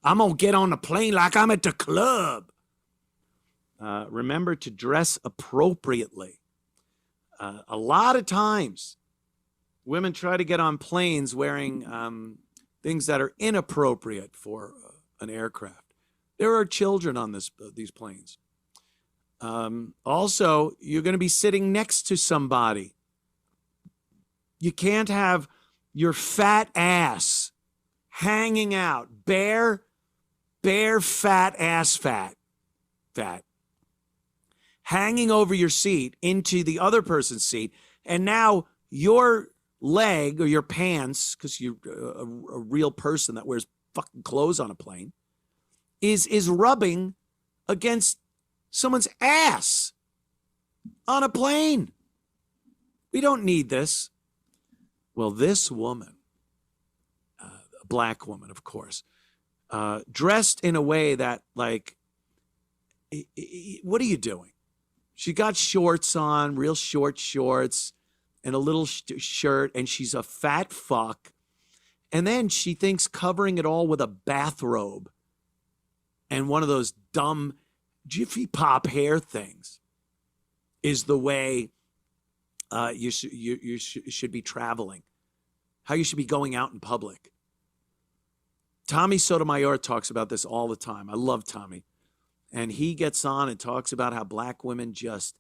I'm going to get on the plane like I'm at the club. Remember to dress appropriately. A lot of times, women try to get on planes wearing things that are inappropriate for an aircraft. There are children on these planes. Also, you're going to be sitting next to somebody. You can't have your fat ass hanging out, bare fat ass fat, hanging over your seat into the other person's seat. And now your leg or your pants, because you're a real person that wears fucking clothes on a plane, is rubbing against someone's ass on a plane. We don't need this. Well, this woman, a black woman, of course, dressed in a way that, like, what are you doing? She got shorts on, real short shorts, and a little shirt, and she's a fat fuck. And then she thinks covering it all with a bathrobe and one of those dumb Jiffy Pop hair things is the way you should be traveling, how you should be going out in public. Tommy Sotomayor talks about this all the time. I love Tommy. And he gets on and talks about how black women just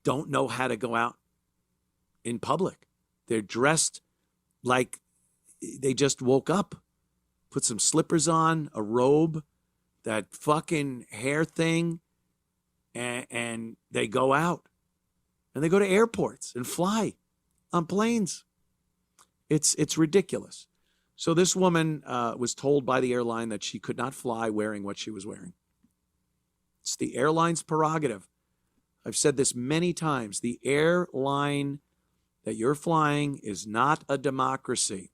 don't know how to go out in public. They're dressed like they just woke up, put some slippers on, a robe, that fucking hair thing, and they go out. And they go to airports and fly on planes. It's ridiculous. So this woman was told by the airline that she could not fly wearing what she was wearing. It's the airline's prerogative. I've said this many times. The airline that you're flying is not a democracy.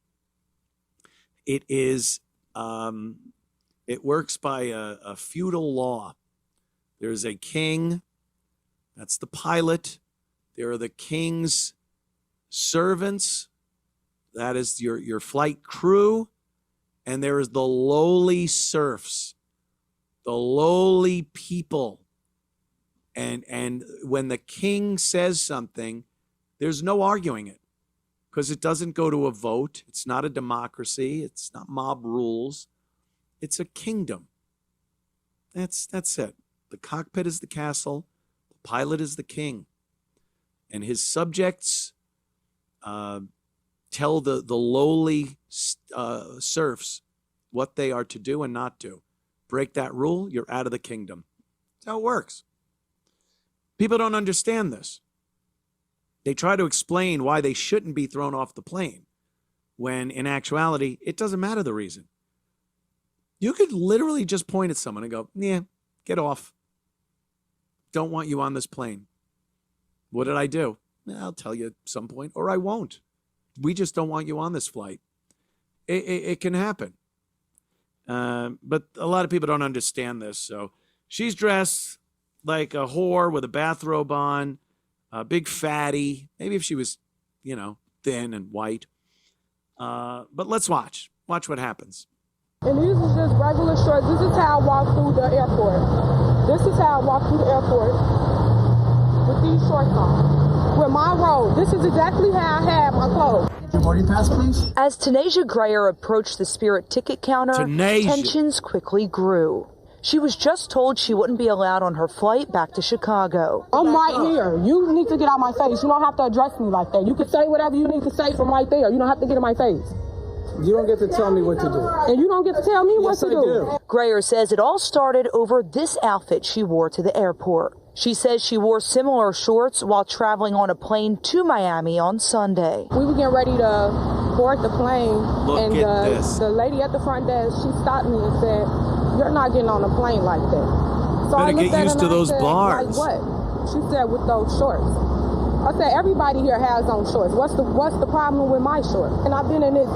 It is, it works by a feudal law. There's a king, that's the pilot. There are the king's servants, that is your flight crew. And there is the lowly serfs, the lowly people. And when the king says something, there's no arguing it because it doesn't go to a vote. It's not a democracy. It's not mob rules. It's a kingdom. That's it. The cockpit is the castle. The pilot is the king. And his subjects tell the lowly serfs what they are to do and not do. Break that rule, you're out of the kingdom. That's how it works. People don't understand this. They try to explain why they shouldn't be thrown off the plane, when in actuality, it doesn't matter the reason. You could literally just point at someone and go, yeah, get off. Don't want you on this plane. What did I do? I'll tell you at some point, or I won't. We just don't want you on this flight. It can happen. But a lot of people don't understand this. So she's dressed like a whore with a bathrobe on, a big fatty. Maybe if she was, thin and white. But let's watch. Watch what happens. And these are just regular shorts. This is how I walk through the airport. This is how I walk through the airport with these shorts on. With my robe. This is exactly how I have my clothes. Your boarding pass, please. As Tanasia Grayer approached the Spirit ticket counter, tensions quickly grew. She was just told she wouldn't be allowed on her flight back to Chicago. I'm right here. You need to get out my face. You don't have to address me like that. You can say whatever you need to say from right there. You don't have to get in my face. You don't get to tell me what to do. And you don't get to tell me what to do. Grayer says it all started over this outfit she wore to the airport. She says she wore similar shorts while traveling on a plane to Miami on Sunday. We were getting ready to board the plane. Look and at this. The lady at the front desk, she stopped me and said, "You're not getting on a plane like that." So better get used to those bars. Like what? She said, with those shorts. I said, everybody here has on shorts. What's the problem with my shorts? And I've been in this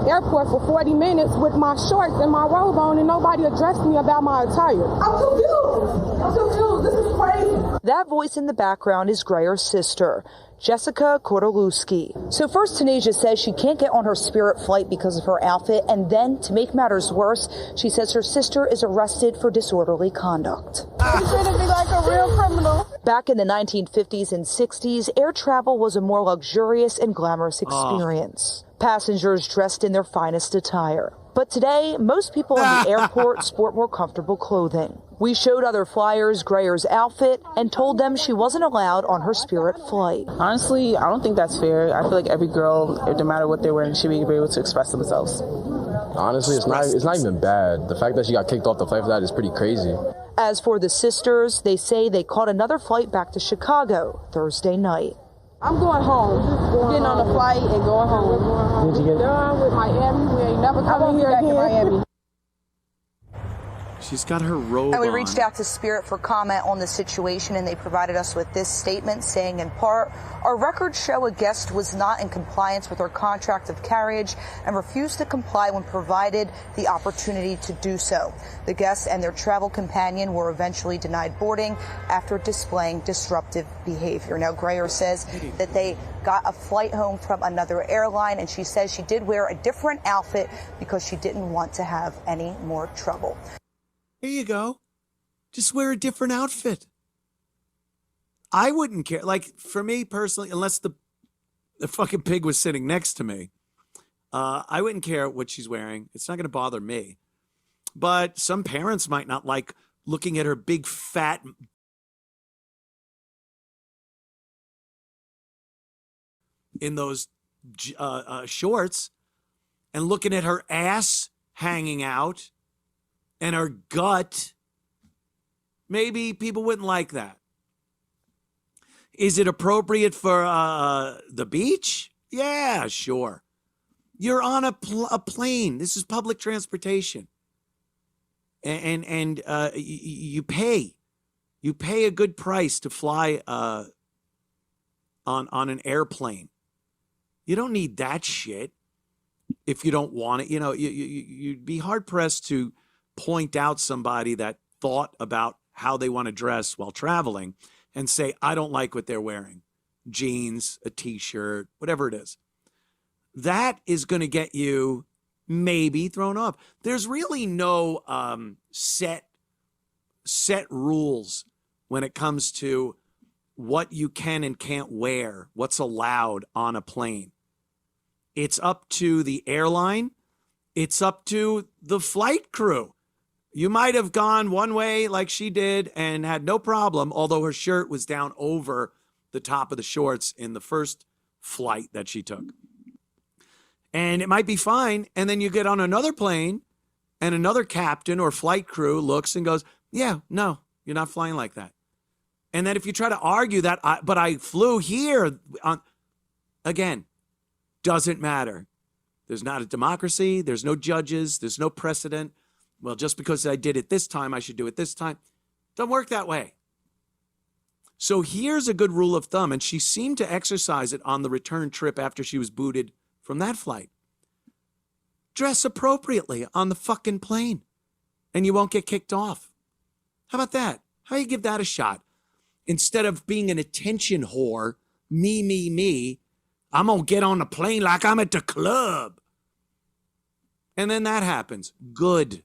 airport for 40 minutes with my shorts and my robe on, and nobody addressed me about my attire. I'm confused. This is crazy. That voice in the background is Grayer's sister. Jessica Kordolewski. So first, Tanasia says she can't get on her Spirit flight because of her outfit. And then, to make matters worse, she says her sister is arrested for disorderly conduct. You treated me like a real criminal. Back in the 1950s and 60s, air travel was a more luxurious and glamorous experience. Passengers dressed in their finest attire. But today, most people in the airport sport more comfortable clothing. We showed other flyers Grayer's outfit and told them she wasn't allowed on her Spirit flight. Honestly, I don't think that's fair. I feel like every girl, no matter what they're wearing, should be able to express themselves. Honestly, it's not even bad. The fact that she got kicked off the flight for that is pretty crazy. As for the sisters, they say they caught another flight back to Chicago Thursday night. I'm going home. Getting on the flight and going home. Did you get Done with Miami. We ain't never coming here again. Miami. She's got her robe And we on. reached out to Spirit for comment on the situation, and they provided us with this statement saying, in part, our records show a guest was not in compliance with her contract of carriage and refused to comply when provided the opportunity to do so. The guests and their travel companion were eventually denied boarding after displaying disruptive behavior. Now, Grayer says that they got a flight home from another airline, and she says she did wear a different outfit because she didn't want to have any more trouble. Here you go. Just wear a different outfit. I wouldn't care. Like, for me personally, unless the fucking pig was sitting next to me, I wouldn't care what she's wearing. It's not going to bother me. But some parents might not like looking at her big fat in those shorts and looking at her ass hanging out and her gut. Maybe people wouldn't like that. Is it appropriate for the beach? Yeah, sure. You're on a plane. This is public transportation. And you pay. You pay a good price to fly on an airplane. You don't need that shit if you don't want it. You know, you'd be hard-pressed to point out somebody that thought about how they want to dress while traveling and say, I don't like what they're wearing. Jeans, a t-shirt, whatever it is. That is going to get you maybe thrown off. There's really no set rules when it comes to what you can and can't wear, what's allowed on a plane. It's up to the airline. It's up to the flight crew. You might have gone one way like she did and had no problem, although her shirt was down over the top of the shorts in the first flight that she took. And it might be fine. And then you get on another plane and another captain or flight crew looks and goes, yeah, no, you're not flying like that. And then if you try to argue that, but I flew here, again, doesn't matter. There's not a democracy. There's no judges. There's no precedent. Well, just because I did it this time, I should do it this time. Doesn't work that way. So here's a good rule of thumb, and she seemed to exercise it on the return trip after she was booted from that flight. Dress appropriately on the fucking plane, and you won't get kicked off. How about that? How do you give that a shot? Instead of being an attention whore, me, I'm going to get on the plane like I'm at the club. And then that happens. Good.